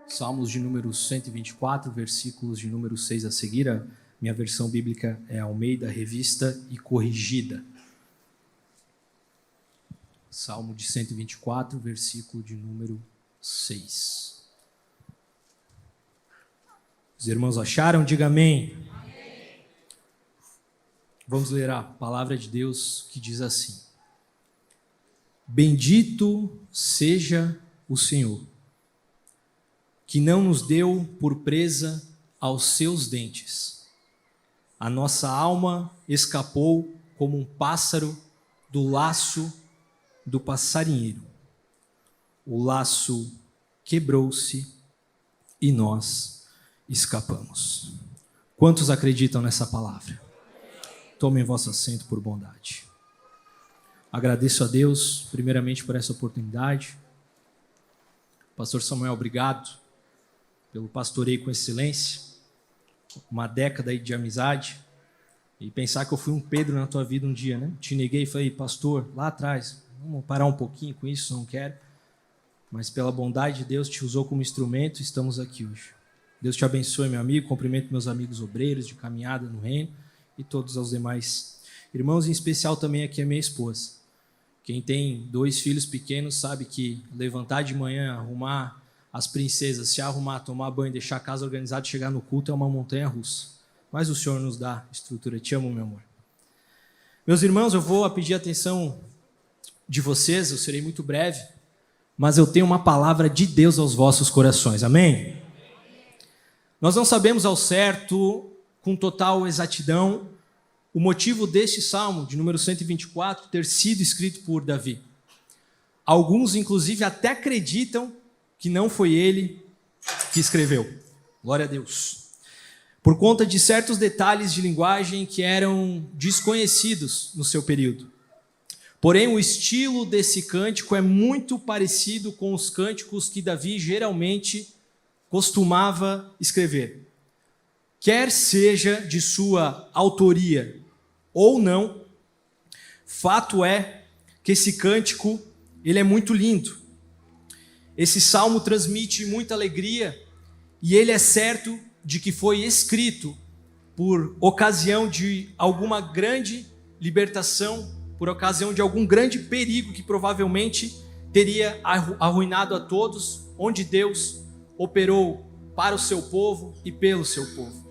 Salmos de número 124, versículos de número 6 a seguir. A minha versão bíblica é Almeida, Revista e Corrigida. Salmo de 124, versículo de número 6. Os irmãos acharam? Diga amém. Amém. Vamos ler a palavra de Deus que diz assim: Bendito seja o Senhor, que não nos deu por presa aos seus dentes. A nossa alma escapou como um pássaro do laço do passarinheiro. O laço quebrou-se e nós escapamos. Quantos acreditam nessa palavra? Tomem vosso assento por bondade. Agradeço a Deus, primeiramente, por essa oportunidade. Pastor Samuel, obrigado pelo pastoreio com excelência, uma década de amizade, e pensar que eu fui um Pedro na tua vida um dia, né? Te neguei e falei, pastor, lá atrás, vamos parar um pouquinho com isso, não quero, mas pela bondade de Deus te usou como instrumento e estamos aqui hoje. Deus te abençoe, meu amigo, cumprimento meus amigos obreiros de caminhada no reino e todos os demais irmãos, em especial também aqui a minha esposa. Quem tem 2 filhos pequenos sabe que levantar de manhã, arrumar as princesas, se arrumar, tomar banho, deixar a casa organizada e chegar no culto é uma montanha russa. Mas o Senhor nos dá estrutura. Te amo, meu amor. Meus irmãos, eu vou pedir a atenção de vocês, eu serei muito breve, mas eu tenho uma palavra de Deus aos vossos corações. Amém? Nós não sabemos ao certo, com total exatidão, o motivo deste salmo, de número 124, ter sido escrito por Davi. Alguns, inclusive, até acreditam que não foi ele que escreveu. Glória a Deus. Por conta de certos detalhes de linguagem que eram desconhecidos no seu período. Porém, o estilo desse cântico é muito parecido com os cânticos que Davi geralmente costumava escrever. Quer seja de sua autoria ou não, fato é que esse cântico ele é muito lindo. Esse salmo transmite muita alegria e ele é certo de que foi escrito por ocasião de alguma grande libertação, por ocasião de algum grande perigo que provavelmente teria arruinado a todos, onde Deus operou para o seu povo e pelo seu povo.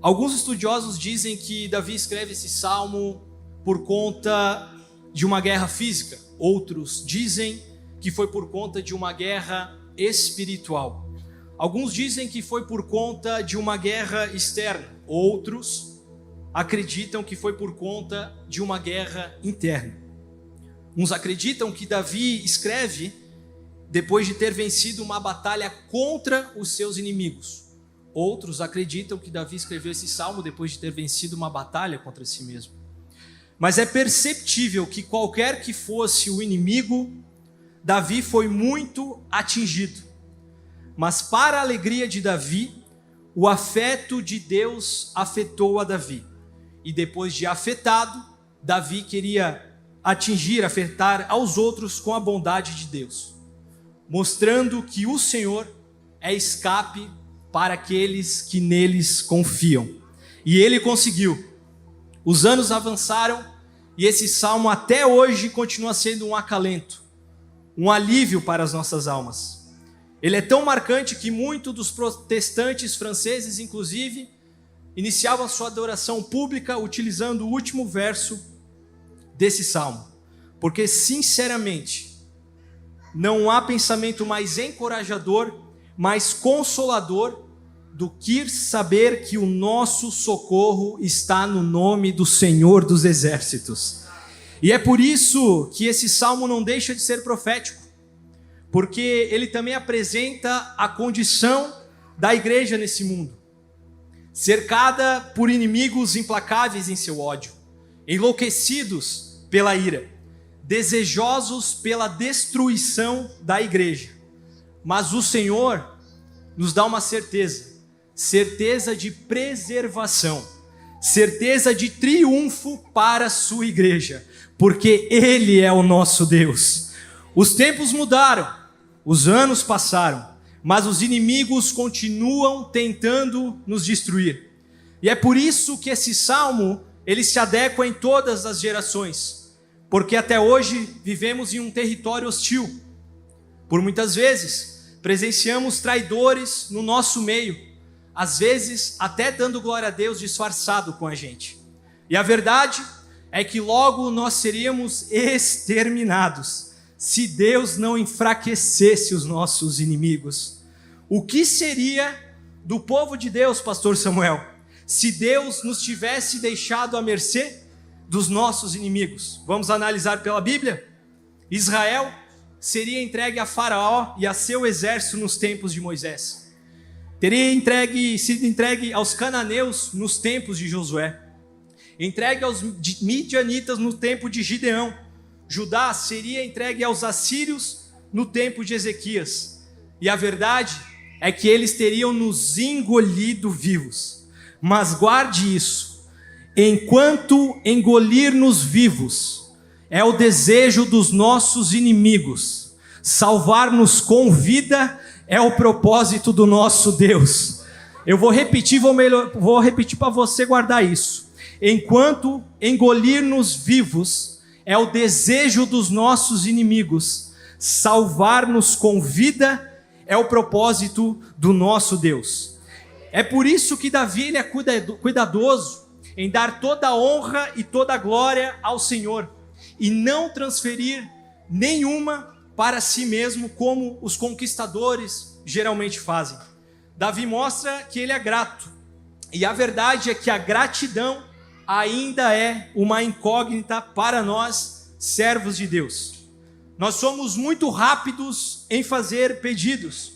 Alguns estudiosos dizem que Davi escreve esse salmo por conta de uma guerra física. Outros dizem que foi por conta de uma guerra espiritual. Alguns dizem que foi por conta de uma guerra externa. Outros acreditam que foi por conta de uma guerra interna. Uns acreditam que Davi escreve depois de ter vencido uma batalha contra os seus inimigos. Outros acreditam que Davi escreveu esse salmo depois de ter vencido uma batalha contra si mesmo. Mas é perceptível que qualquer que fosse o inimigo, Davi foi muito atingido. Mas para a alegria de Davi, o afeto de Deus afetou a Davi. E depois de afetado, Davi queria afetar aos outros com a bondade de Deus, mostrando que o Senhor é escape para aqueles que neles confiam. E ele conseguiu. Os anos avançaram e esse salmo até hoje continua sendo um acalento, um alívio para as nossas almas. Ele é tão marcante que muitos dos protestantes franceses, inclusive, iniciavam sua adoração pública utilizando o último verso desse salmo. Porque, sinceramente, não há pensamento mais encorajador, mais consolador do que saber que o nosso socorro está no nome do Senhor dos Exércitos. E é por isso que esse salmo não deixa de ser profético, porque ele também apresenta a condição da igreja nesse mundo, cercada por inimigos implacáveis em seu ódio, enlouquecidos pela ira, desejosos pela destruição da igreja. Mas o Senhor nos dá uma certeza de preservação, certeza de triunfo para a sua igreja, porque Ele é o nosso Deus. Os tempos mudaram, os anos passaram, mas os inimigos continuam tentando nos destruir. E é por isso que esse salmo, ele se adequa em todas as gerações, porque até hoje vivemos em um território hostil. Por muitas vezes, presenciamos traidores no nosso meio, às vezes até dando glória a Deus disfarçado com a gente. E a verdade é que logo nós seríamos exterminados, se Deus não enfraquecesse os nossos inimigos. O que seria do povo de Deus, pastor Samuel, se Deus nos tivesse deixado à mercê dos nossos inimigos? Vamos analisar pela Bíblia? Israel seria entregue a Faraó e a seu exército nos tempos de Moisés. Teria sido entregue aos cananeus nos tempos de Josué. Entregue aos midianitas no tempo de Gideão. Judá seria entregue aos assírios no tempo de Ezequias. E a verdade é que eles teriam nos engolido vivos. Mas guarde isso: enquanto engolir-nos vivos é o desejo dos nossos inimigos, salvar-nos com vida é o propósito do nosso Deus. Eu vou repetir para você guardar isso. Enquanto engolir-nos vivos é o desejo dos nossos inimigos, salvar-nos com vida é o propósito do nosso Deus. É por isso que Davi ele é cuidadoso em dar toda a honra e toda a glória ao Senhor, e não transferir nenhuma para si mesmo, como os conquistadores geralmente fazem. Davi mostra que ele é grato, e a verdade é que a gratidão ainda é uma incógnita para nós, servos de Deus. Nós somos muito rápidos em fazer pedidos,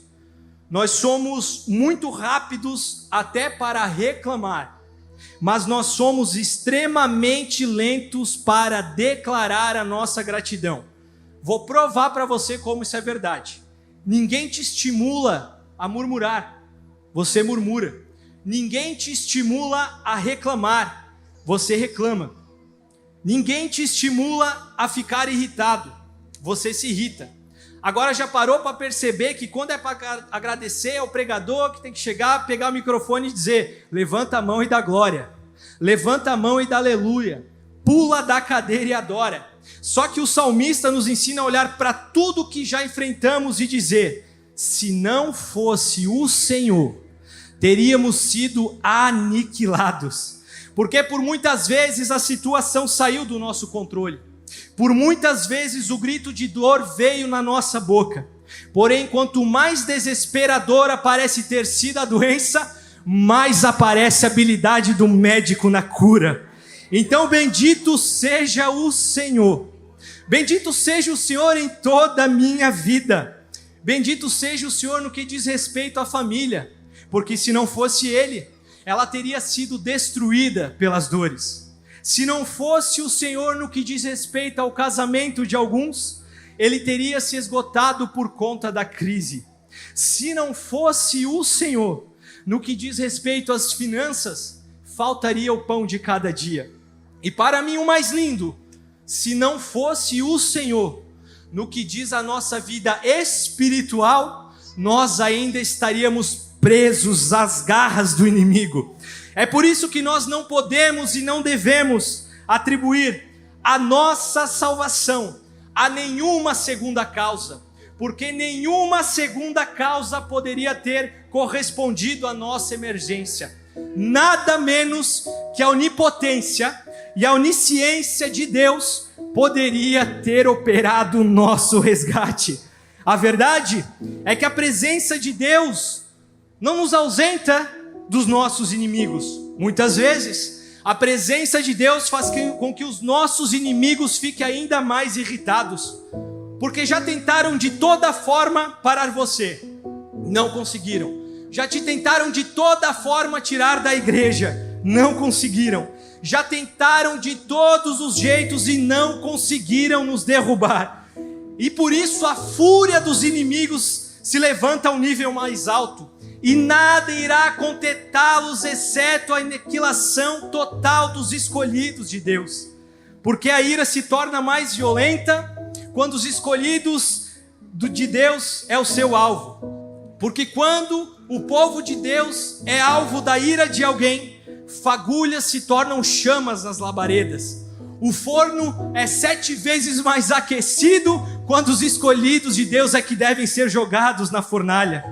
nós somos muito rápidos até para reclamar, mas nós somos extremamente lentos para declarar a nossa gratidão. Vou provar para você como isso é verdade. Ninguém te estimula a murmurar, você murmura. Ninguém te estimula a reclamar, você reclama. Ninguém te estimula a ficar irritado, você se irrita. Agora já parou para perceber que quando é para agradecer é o pregador que tem que chegar, pegar o microfone e dizer: levanta a mão e dá glória, levanta a mão e dá aleluia, pula da cadeira e adora. Só que o salmista nos ensina a olhar para tudo que já enfrentamos e dizer: se não fosse o Senhor, teríamos sido aniquilados. Porque por muitas vezes a situação saiu do nosso controle. Por muitas vezes o grito de dor veio na nossa boca. Porém, quanto mais desesperadora parece ter sido a doença, mais aparece a habilidade do médico na cura. Então, bendito seja o Senhor. Bendito seja o Senhor em toda a minha vida. Bendito seja o Senhor no que diz respeito à família. Porque se não fosse Ele, ela teria sido destruída pelas dores. Se não fosse o Senhor no que diz respeito ao casamento de alguns, ele teria se esgotado por conta da crise. Se não fosse o Senhor no que diz respeito às finanças, faltaria o pão de cada dia. E para mim o mais lindo, se não fosse o Senhor no que diz a nossa vida espiritual, nós ainda estaríamos presos às garras do inimigo. É por isso que nós não podemos e não devemos atribuir a nossa salvação a nenhuma segunda causa, porque nenhuma segunda causa poderia ter correspondido à nossa emergência. Nada menos que a onipotência e a onisciência de Deus poderia ter operado o nosso resgate. A verdade é que a presença de Deus não nos ausenta dos nossos inimigos. Muitas vezes, a presença de Deus faz com que os nossos inimigos fiquem ainda mais irritados, porque já tentaram de toda forma parar você, não conseguiram. Já te tentaram de toda forma tirar da igreja, não conseguiram. Já tentaram de todos os jeitos e não conseguiram nos derrubar. E por isso a fúria dos inimigos se levanta ao nível mais alto. E nada irá contetá-los, exceto a aniquilação total dos escolhidos de Deus. Porque a ira se torna mais violenta quando os escolhidos de Deus é o seu alvo. Porque quando o povo de Deus é alvo da ira de alguém, fagulhas se tornam chamas nas labaredas. O forno é 7 vezes mais aquecido quando os escolhidos de Deus é que devem ser jogados na fornalha.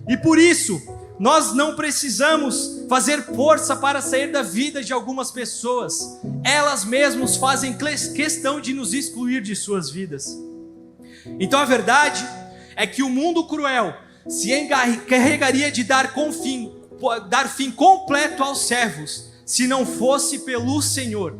E por isso, nós não precisamos fazer força para sair da vida de algumas pessoas. Elas mesmas fazem questão de nos excluir de suas vidas. Então a verdade é que o mundo cruel se encarregaria de dar fim completo aos servos, se não fosse pelo Senhor,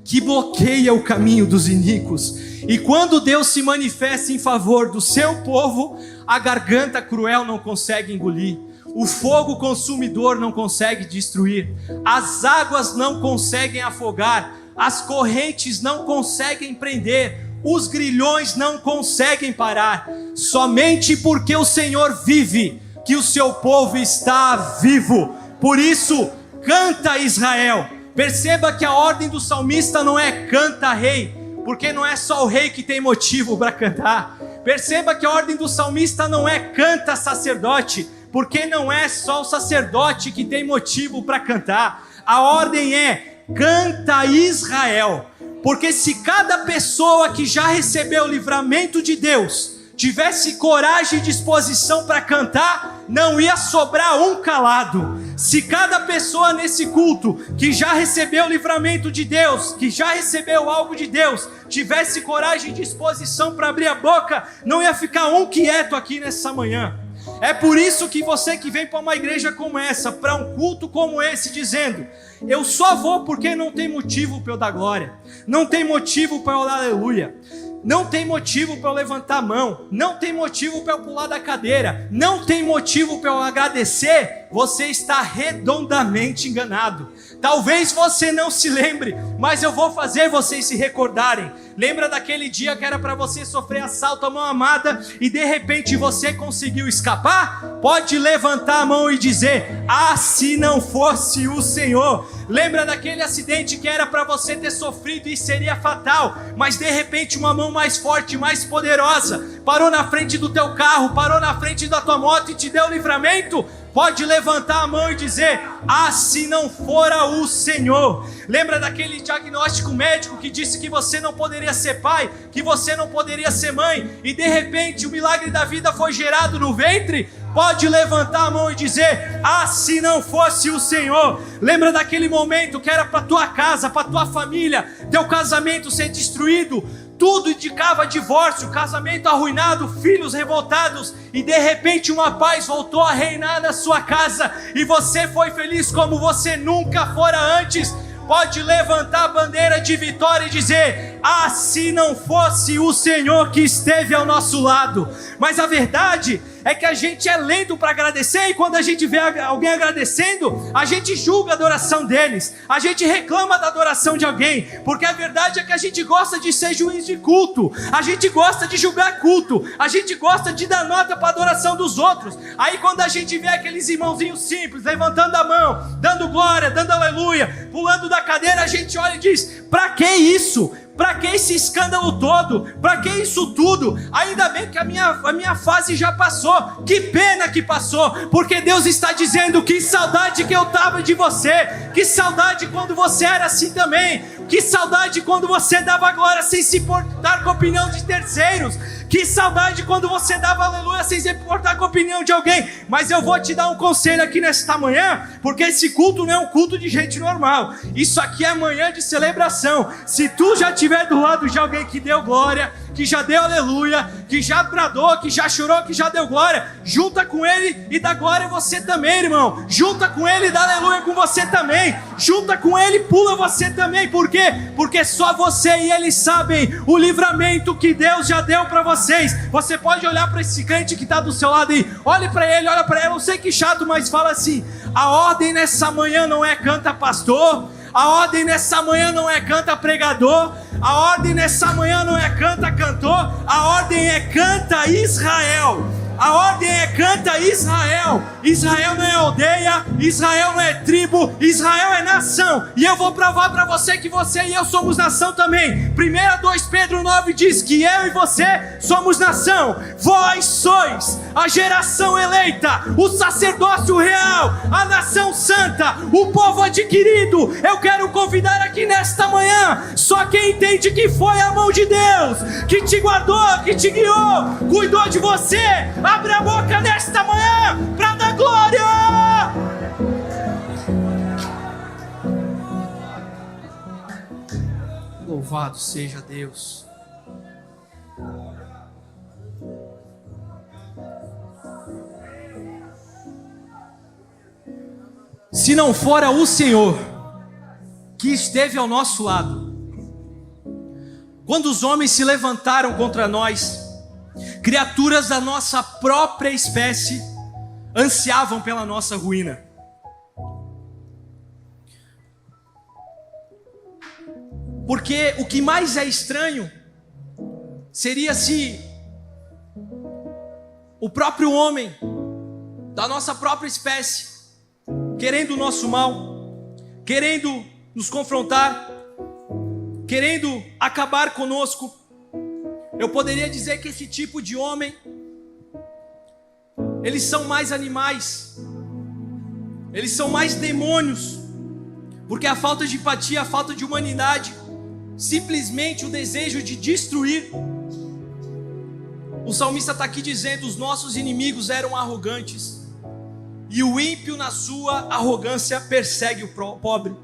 que bloqueia o caminho dos iníquos. E quando Deus se manifesta em favor do seu povo, a garganta cruel não consegue engolir, o fogo consumidor não consegue destruir, as águas não conseguem afogar, as correntes não conseguem prender, os grilhões não conseguem parar. Somente porque o Senhor vive, que o seu povo está vivo. Por isso, canta, Israel. Perceba que a ordem do salmista não é canta, rei, porque não é só o rei que tem motivo para cantar. Perceba que a ordem do salmista não é canta, sacerdote, porque não é só o sacerdote que tem motivo para cantar. A ordem é canta, Israel, porque se cada pessoa que já recebeu o livramento de Deus tivesse coragem e disposição para cantar, não ia sobrar um calado. Se cada pessoa nesse culto que já recebeu o livramento de Deus, que já recebeu algo de Deus, tivesse coragem e disposição para abrir a boca, não ia ficar um quieto aqui nessa manhã. É por isso que você que vem para uma igreja como essa, para um culto como esse, dizendo: eu só vou porque não tem motivo para eu dar glória, não tem motivo para eu dar aleluia, não tem motivo para eu levantar a mão, não tem motivo para eu pular da cadeira, não tem motivo para eu agradecer, você está redondamente enganado. Talvez você não se lembre, mas eu vou fazer vocês se recordarem. Lembra daquele dia que era para você sofrer assalto à mão armada e de repente você conseguiu escapar? Pode levantar a mão e dizer: ah, se não fosse o Senhor. Lembra daquele acidente que era para você ter sofrido e seria fatal, mas de repente uma mão mais forte, mais poderosa, parou na frente do teu carro, parou na frente da tua moto e te deu livramento? Pode levantar a mão e dizer: ah, se não fora o Senhor. Lembra daquele diagnóstico médico que disse que você não poderia ser pai, que você não poderia ser mãe, e de repente o milagre da vida foi gerado no ventre? Pode levantar a mão e dizer: ah, se não fosse o Senhor. Lembra daquele momento que era para tua casa, para tua família, teu casamento ser destruído? Tudo indicava divórcio, casamento arruinado, filhos revoltados, e de repente uma paz voltou a reinar na sua casa, e você foi feliz como você nunca fora antes. Pode levantar a bandeira de vitória e dizer: ah, se não fosse o Senhor que esteve ao nosso lado. Mas a verdade é que a gente é lento para agradecer, e quando a gente vê alguém agradecendo, a gente julga a adoração deles, a gente reclama da adoração de alguém, porque a verdade é que a gente gosta de ser juiz de culto, a gente gosta de julgar culto, a gente gosta de dar nota para a adoração dos outros. Aí quando a gente vê aqueles irmãozinhos simples, levantando a mão, dando glória, dando aleluia, pulando da cadeira, a gente olha e diz: para que isso? Para que esse escândalo todo? Para que isso tudo? Ainda bem que a minha fase já passou. Que pena que passou, porque Deus está dizendo: que saudade que eu estava de você, que saudade quando você era assim também, que saudade quando você dava glória sem se importar com a opinião de terceiros, que saudade quando você dava aleluia sem se importar com a opinião de alguém. Mas eu vou te dar um conselho aqui nesta manhã, porque esse culto não é um culto de gente normal, isso aqui é manhã de celebração. Se tu já estiver do lado de alguém que deu glória, que já deu aleluia, que já bradou, que já chorou, que já deu glória, junta com ele e dá glória você também, irmão. Junta com ele e dá aleluia com você também. Junta com ele e pula você também. Por quê? Porque só você e ele sabem o livramento que Deus já deu para vocês. Você pode olhar para esse crente que está do seu lado aí, olhe para ele, olha para ela. Eu sei que chato, mas fala assim: a ordem nessa manhã não é canta pastor, a ordem nessa manhã não é canta pregador, a ordem nessa manhã não é canta cantor, a ordem é canta Israel. A ordem é: canta Israel. Israel não é aldeia, Israel não é tribo, Israel é nação. E eu vou provar para você que você e eu somos nação também. 2 Pedro 9 diz que eu e você somos nação. Vós sois a geração eleita, o sacerdócio real, a nação santa, o povo adquirido. Eu quero convidar aqui nesta manhã só quem entende que foi a mão de Deus que te guardou, que te guiou, cuidou de você. Abre a boca nesta manhã para dar glória. Louvado seja Deus. Se não fora o Senhor que esteve ao nosso lado, quando os homens se levantaram contra nós, criaturas da nossa própria espécie ansiavam pela nossa ruína. Porque o que mais é estranho seria se o próprio homem da nossa própria espécie, querendo o nosso mal, querendo nos confrontar, querendo acabar conosco, eu poderia dizer que esse tipo de homem, eles são mais animais, eles são mais demônios, porque a falta de empatia, a falta de humanidade, simplesmente o desejo de destruir. O salmista está aqui dizendo: os nossos inimigos eram arrogantes, e o ímpio na sua arrogância persegue o pobre.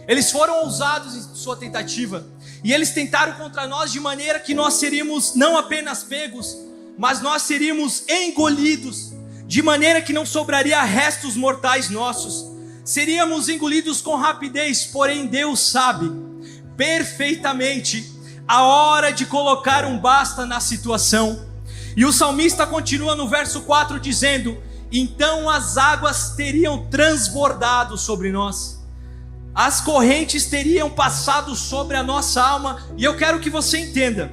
Eles foram ousados em sua tentativa, e eles tentaram contra nós de maneira que nós seríamos não apenas pegos, mas nós seríamos engolidos, de maneira que não sobraria restos mortais nossos. Seríamos engolidos com rapidez, porém Deus sabe perfeitamente a hora de colocar um basta na situação. E o salmista continua no verso 4 dizendo: então as águas teriam transbordado sobre nós, as correntes teriam passado sobre a nossa alma. E eu quero que você entenda: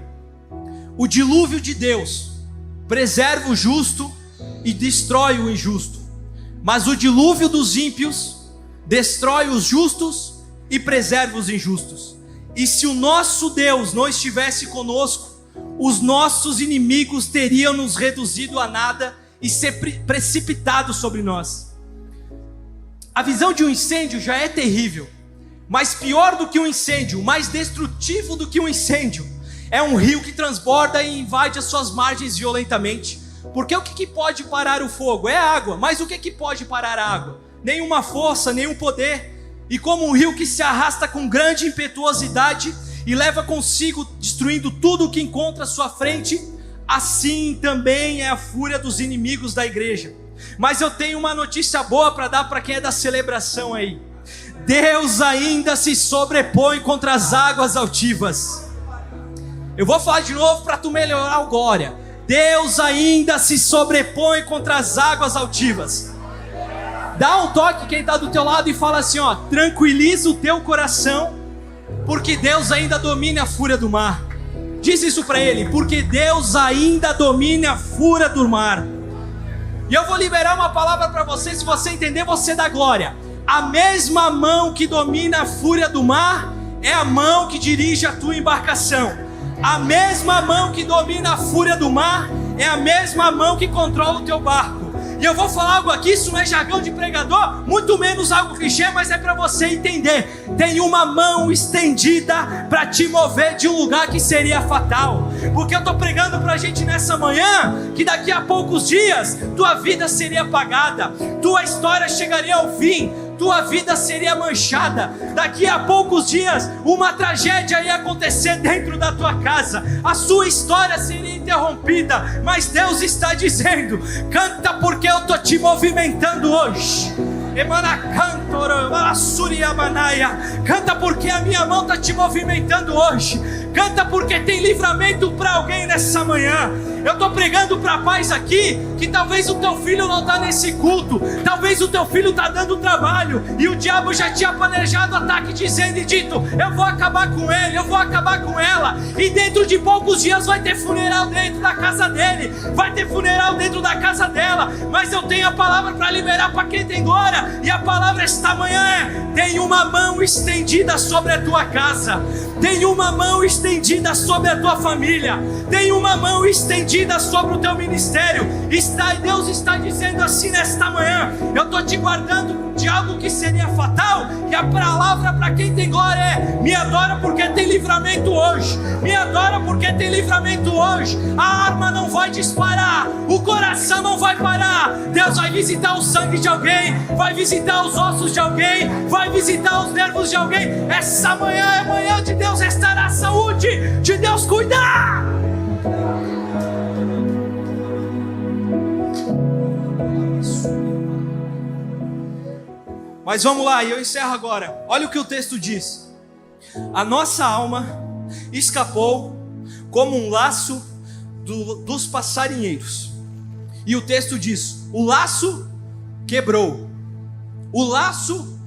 o dilúvio de Deus preserva o justo e destrói o injusto, mas o dilúvio dos ímpios destrói os justos e preserva os injustos. E se o nosso Deus não estivesse conosco, os nossos inimigos teriam nos reduzido a nada e ser precipitado sobre nós. A visão de um incêndio já é terrível, mas pior do que um incêndio, mais destrutivo do que um incêndio, é um rio que transborda e invade as suas margens violentamente. Porque o que pode parar o fogo? É a água. Mas o que pode parar a água? Nenhuma força, nenhum poder. E como um rio que se arrasta com grande impetuosidade e leva consigo, destruindo tudo o que encontra à sua frente, assim também é a fúria dos inimigos da igreja. Mas eu tenho uma notícia boa para dar para quem é da celebração aí. Deus ainda se sobrepõe contra as águas altivas. Eu vou falar de novo para tu melhorar o glória. Deus ainda se sobrepõe contra as águas altivas. Dá um toque quem está do teu lado e fala assim, ó: tranquiliza o teu coração, porque Deus ainda domina a fúria do mar. Diz isso para ele: porque Deus ainda domina a fúria do mar. E eu vou liberar uma palavra para você. Se você entender, você dá glória. A mesma mão que domina a fúria do mar é a mão que dirige a tua embarcação. A mesma mão que domina a fúria do mar é a mesma mão que controla o teu barco. E eu vou falar algo aqui, isso não é jargão de pregador, muito menos algo clichê, mas é para você entender. Tem uma mão estendida para te mover de um lugar que seria fatal. Porque eu estou pregando para a gente nessa manhã que daqui a poucos dias tua vida seria apagada, tua história chegaria ao fim, tua vida seria manchada. Daqui a poucos dias uma tragédia ia acontecer dentro da tua casa, a sua história seria interrompida. Mas Deus está dizendo: canta, porque eu estou te movimentando hoje. Canta porque a minha mão está te movimentando hoje. Canta porque tem livramento para alguém nessa manhã. Eu estou pregando para pais aqui que talvez o teu filho não está nesse culto, talvez o teu filho está dando trabalho e o diabo já tinha planejado ataque dizendo e dito: eu vou acabar com ele, eu vou acabar com ela, e dentro de poucos dias vai ter funeral dentro da casa dele, vai ter funeral dentro da casa dela. Mas eu tenho a palavra para liberar para quem tem glória, e a palavra esta manhã é: tem uma mão estendida sobre a tua casa, tem uma mão estendida sobre a tua família, tem uma mão estendida sobre o teu ministério. Deus está dizendo assim nesta manhã: eu estou te guardando de algo que seria fatal, e a palavra para quem tem glória é: me adora porque tem livramento hoje, me adora porque tem livramento hoje. A arma não vai disparar, o coração não vai parar. Deus vai visitar o sangue de alguém, vai visitar os ossos de alguém, vai visitar os nervos de alguém. Essa manhã é manhã de Deus restaurar a saúde, de Deus cuidar. Mas vamos lá, e eu encerro agora. Olha o que o texto diz: a nossa alma escapou como um laço dos passarinheiros. E o texto diz: o laço quebrou, o laço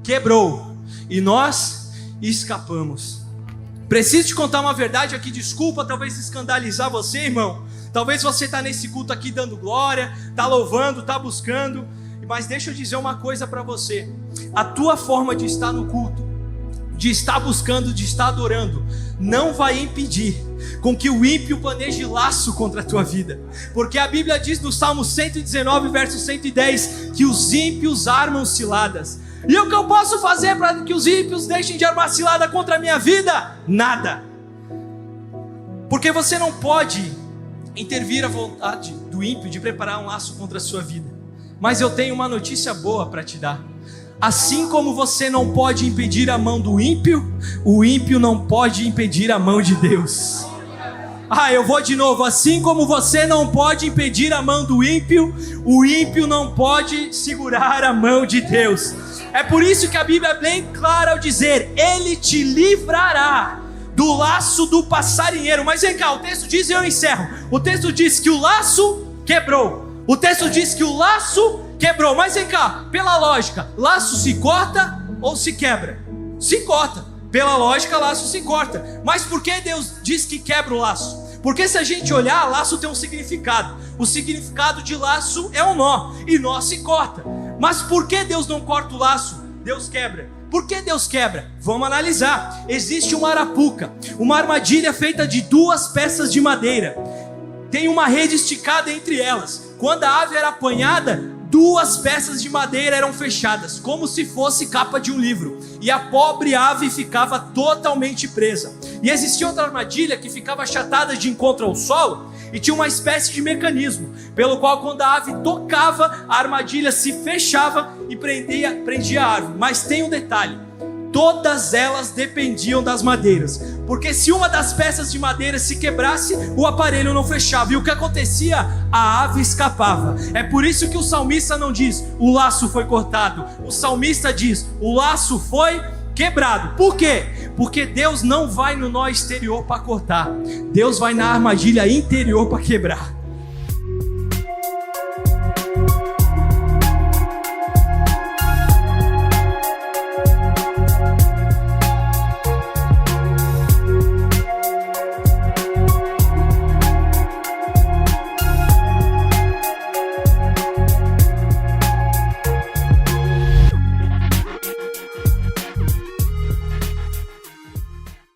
quebrou, e nós escapamos. Preciso te contar uma verdade aqui, desculpa talvez escandalizar você, irmão. Talvez você está nesse culto aqui dando glória, está louvando, está buscando, mas deixa eu dizer uma coisa para você: a tua forma de estar no culto, de estar buscando, de estar adorando, não vai impedir com que o ímpio planeje laço contra a tua vida, porque a Bíblia diz no Salmo 119, verso 110, que os ímpios armam ciladas. E o que eu posso fazer para que os ímpios deixem de armar cilada contra a minha vida? Nada, porque você não pode intervir a vontade do ímpio de preparar um laço contra a sua vida. Mas eu tenho uma notícia boa para te dar: assim como você não pode impedir a mão do ímpio, o ímpio não pode impedir a mão de Deus. Eu vou de novo: assim como você não pode impedir a mão do ímpio, o ímpio não pode segurar a mão de Deus. É por isso que a Bíblia é bem clara ao dizer: Ele te livrará do laço do passarinheiro. Mas vem cá, o texto diz, e eu encerro, o texto diz que o laço quebrou. O texto diz que o laço quebrou. Mas vem cá, pela lógica, laço se corta ou se quebra? Se corta. Pela lógica, laço se corta. Mas por que Deus diz que quebra o laço? Porque se a gente olhar, laço tem um significado. O significado de laço é um nó, e nó se corta. Mas por que Deus não corta o laço? Deus quebra. Por que Deus quebra? Vamos analisar. Existe uma arapuca, uma armadilha feita de 2 peças de madeira. Tem uma rede esticada entre elas. Quando a ave era apanhada, 2 peças de madeira eram fechadas, como se fosse capa de um livro, e a pobre ave ficava totalmente presa. E existia outra armadilha que ficava achatada de encontro ao solo, e tinha uma espécie de mecanismo, pelo qual quando a ave tocava, a armadilha se fechava e prendia a árvore. Mas tem um detalhe: todas elas dependiam das madeiras, porque se uma das peças de madeira se quebrasse, o aparelho não fechava, e o que acontecia? A ave escapava. É por isso que o salmista não diz: o laço foi cortado. O salmista diz: o laço foi quebrado. Por quê? Porque Deus não vai no nó exterior para cortar, Deus vai na armadilha interior para quebrar.